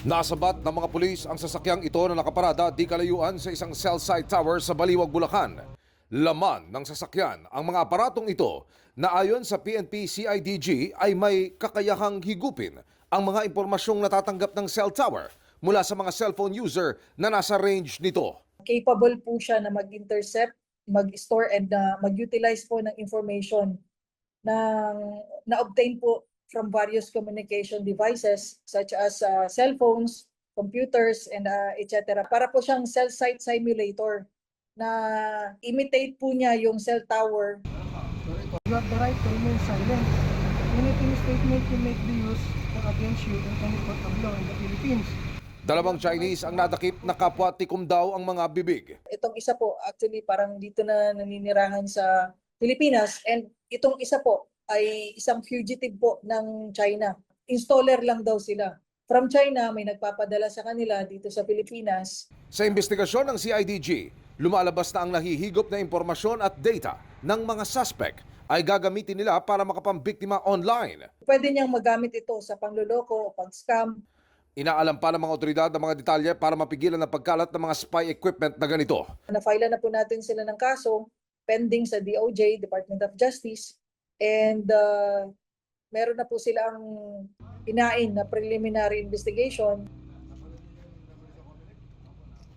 Nasabat ng mga pulis ang sasakyang ito na nakaparada di kalayuan sa isang cell site tower sa Baliwag, Bulacan. Laman ng sasakyan ang mga aparatong ito na ayon sa PNP CIDG ay may kakayahang higupin ang mga impormasyong natatanggap ng cell tower mula sa mga cellphone user na nasa range nito. Capable po siya na mag-intercept, mag-store and mag-utilize po ng information na-obtain po from various communication devices such as cellphones, computers, and etc. Para po siyang cell site simulator na imitate po niya yung cell tower. You have the right to remain silent. Anything statement you make be used against you in any court of law in the Philippines. Dalawang Chinese ang nadakip na kapwa tikom daw ang mga bibig. Itong isa po, actually parang dito na naninirahan sa Pilipinas, and itong isa po ay isang fugitive po ng China. Installer lang daw sila. From China, may nagpapadala sa kanila dito sa Pilipinas. Sa investigasyon ng CIDG, lumalabas na ang nahihigop na impormasyon at data ng mga suspect ay gagamitin nila para makapambiktima online. Pwede niyang magamit ito sa pangloloko o pag-scam. Inaalam pa ng mga otoridad ang mga detalye para mapigilan ang pagkalat ng mga spy equipment na ganito. Na-file na po natin sila ng kaso pending sa DOJ, Department of Justice. And meron na po silang hinain na preliminary investigation.